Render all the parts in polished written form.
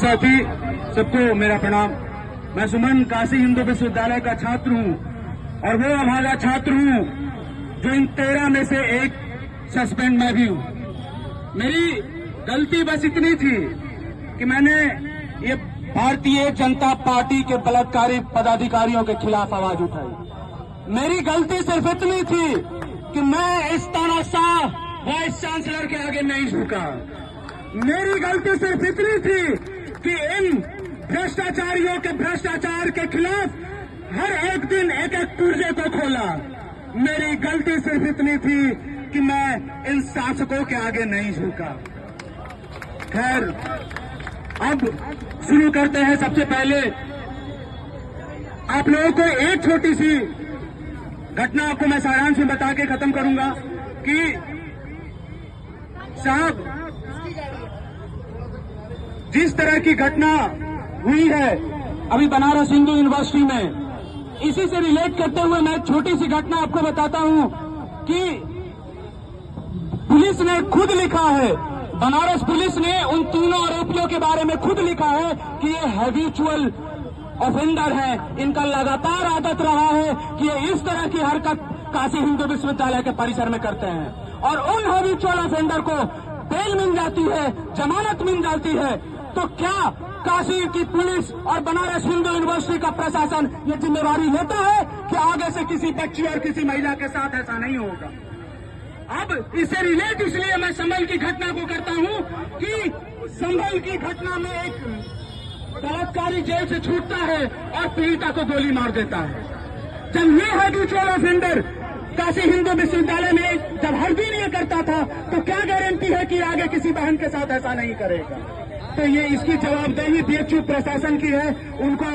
साथी सबको मेरा प्रणाम। मैं सुमन काशी हिंदू विश्वविद्यालय का छात्र हूं और वो अभागा छात्र हूं जो इन 13 में से एक सस्पेंड मैं भी हूं। मेरी गलती बस इतनी थी कि मैंने ये भारतीय जनता पार्टी के बलात्कारी पदाधिकारियों के खिलाफ आवाज उठाई। मेरी गलती सिर्फ इतनी थी कि मैं इस तानाशाह वाइस चांसलर के आगे नहीं झुका। मेरी गलती सिर्फ इतनी थी कि इन भ्रष्टाचारियों के भ्रष्टाचार के खिलाफ हर एक दिन एक एक पुर्जे को खोला। मेरी गलती सिर्फ इतनी थी कि मैं इन शासकों के आगे नहीं झुका। खैर, अब शुरू करते हैं। सबसे पहले आप लोगों को एक छोटी सी घटना आपको मैं सारांश में बता के खत्म करूंगा कि साहब, जिस तरह की घटना हुई है अभी बनारस हिंदू यूनिवर्सिटी में, इसी से रिलेट करते हुए मैं छोटी सी घटना आपको बताता हूं कि पुलिस ने खुद लिखा है, बनारस पुलिस ने उन तीनों आरोपियों के बारे में खुद लिखा है कि ये हैबिचुअल ऑफेंडर है। इनका लगातार आदत रहा है कि ये इस तरह की हरकत काशी हिंदू विश्वविद्यालय के परिसर में करते हैं और उन हैबिचुअल ऑफेंडर को बेल मिल जाती है, जमानत मिल जाती है। तो क्या काशी की पुलिस और बनारस हिंदू यूनिवर्सिटी का प्रशासन ये जिम्मेवारी लेता है कि आगे से किसी बच्ची और किसी महिला के साथ ऐसा नहीं होगा? अब इससे रिलेट इसलिए मैं संभल की घटना को करता हूं कि संभल की घटना में एक बलात्कारी जेल से छूटता है और पीड़िता को गोली मार देता है। जब ये हैबिचुअल ऑफेंडर काशी हिंदू विश्वविद्यालय में जब हर दिन ये करता था तो क्या गारंटी है कि आगे किसी बहन के साथ ऐसा नहीं करेगा? तो ये इसकी जवाबदेही बीएचयू प्रशासन की है, उनको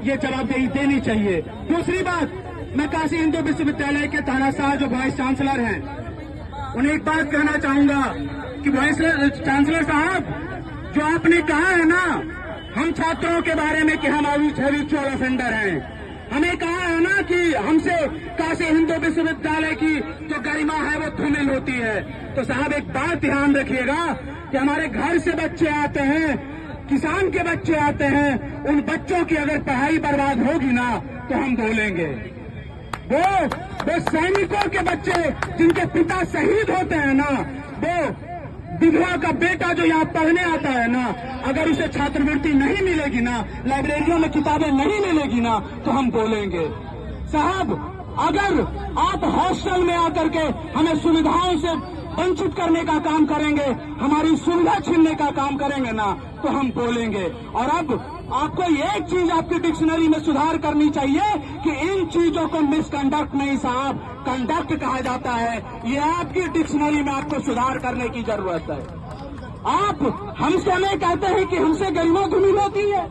ये जवाबदेही देनी चाहिए। दूसरी बात, मैं काशी हिंदू विश्वविद्यालय के तानाशाह जो वाइस चांसलर हैं, उन्हें एक बात कहना चाहूंगा कि वाइस चांसलर साहब, जो आपने कहा है ना हम छात्रों के बारे में कि हम हैबिचुअल ऑफेंडर हैं, हमें कहा है ना कि हमसे काशी हिंदू विश्वविद्यालय की जो गरिमा है वो धूमिल होती है। तो साहब एक बात ध्यान रखिएगा कि हमारे घर से बच्चे आते हैं, किसान के बच्चे आते हैं, उन बच्चों की अगर पढ़ाई बर्बाद होगी ना तो हम बोलेंगे। वो सैनिकों के बच्चे जिनके पिता शहीद होते हैं ना, वो विधवा का बेटा जो यहाँ पढ़ने आता है ना, अगर उसे छात्रवृत्ति नहीं मिलेगी ना, लाइब्रेरियों में किताबें नहीं मिलेगी ना, तो हम बोलेंगे। साहब, अगर आप हॉस्टल में आकर के हमें सुविधाओं से वंचित करने का काम करेंगे, हमारी सुविधा छीनने का काम करेंगे ना, तो हम बोलेंगे। और अब आपको एक चीज आपकी डिक्शनरी में सुधार करनी चाहिए कि इन चीजों को मिसकंडक्ट नहीं साहब, कंडक्ट कहा जाता है। ये आपकी डिक्शनरी में आपको सुधार करने की जरूरत है। आप हमसे हमें कहते हैं कि हमसे गरिमा धूमिल होती है।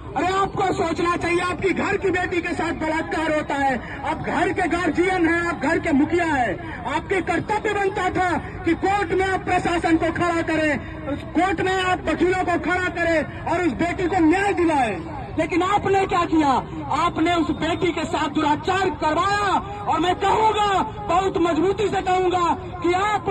अरे आपको सोचना चाहिए, आपकी घर की बेटी के साथ बलात्कार होता है, आप घर के गार्जियन हैं, आप घर के मुखिया हैं, आपके कर्तव्य बनता था कि कोर्ट में आप प्रशासन को खड़ा करें, कोर्ट में आप वकीलों को खड़ा करें और उस बेटी को न्याय दिलाएं। लेकिन आपने क्या किया? आपने उस बेटी के साथ दुराचार करवाया। और मैं कहूंगा, बहुत मजबूती से कहूंगा कि आप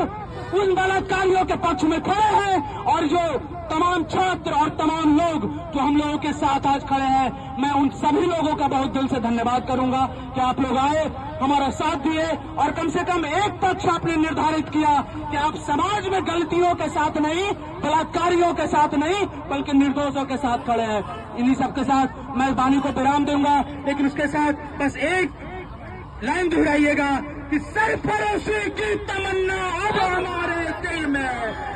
उन बलात्कारियों के पक्ष में खड़े हैं और जो तमाम छात्र और तमाम लोग जो हम लोगों के साथ आज खड़े हैं, मैं उन सभी लोगों का बहुत दिल से धन्यवाद करूंगा कि आप लोग आए, हमारा साथ दिए और कम से कम एक पक्ष आपने निर्धारित किया कि आप समाज में गलतियों के साथ नहीं, बलात्कारियों के साथ नहीं, बल्कि निर्दोषों के साथ खड़े हैं। इन्हीं सबके साथ मैं वाणी को विराम दूंगा, लेकिन उसके साथ बस एक लाइन दोहराइएगा कि सरफरोशी की तमन्ना अब हमारे दिल में,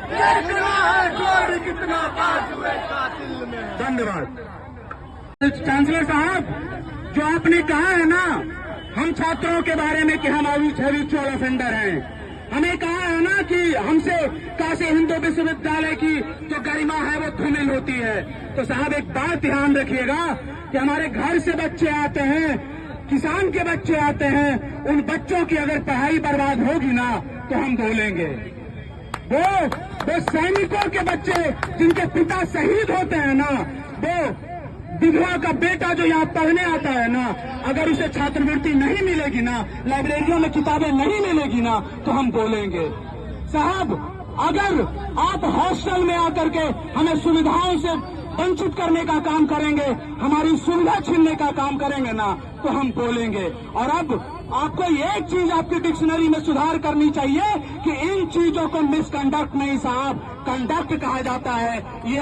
देखना है जोर कितना बात हुए कातिल में। धन्यवाद। चांसलर साहब, जो आपने कहा है ना हम छात्रों के बारे में कि हम हैबिचुअल ऑफेंडर हैं, हमें कहा है ना कि हमसे काशी हिंदू विश्वविद्यालय की जो गरिमा है वो धूमिल होती है। तो साहब एक बात ध्यान रखिएगा कि हमारे घर से बच्चे आते हैं, किसान के बच्चे आते हैं, उन बच्चों की अगर पढ़ाई बर्बाद होगी ना तो हम बोलेंगे। वो सैनिकों के बच्चे जिनके पिता शहीद होते हैं ना, वो विधवा का बेटा जो यहाँ पढ़ने आता है ना, अगर उसे छात्रवृत्ति नहीं मिलेगी ना, लाइब्रेरियों में किताबें नहीं मिलेगी ना, तो हम बोलेंगे। साहब, अगर आप हॉस्टल में आकर के हमें सुविधाओं से वंचित करने का काम करेंगे, हमारी सुविधा छीनने का काम करेंगे ना, तो हम बोलेंगे। और अब आपको एक चीज आपकी डिक्शनरी में सुधार करनी चाहिए कि इन चीजों को मिसकंडक्ट नहीं साहब, कंडक्ट कहा जाता है। ये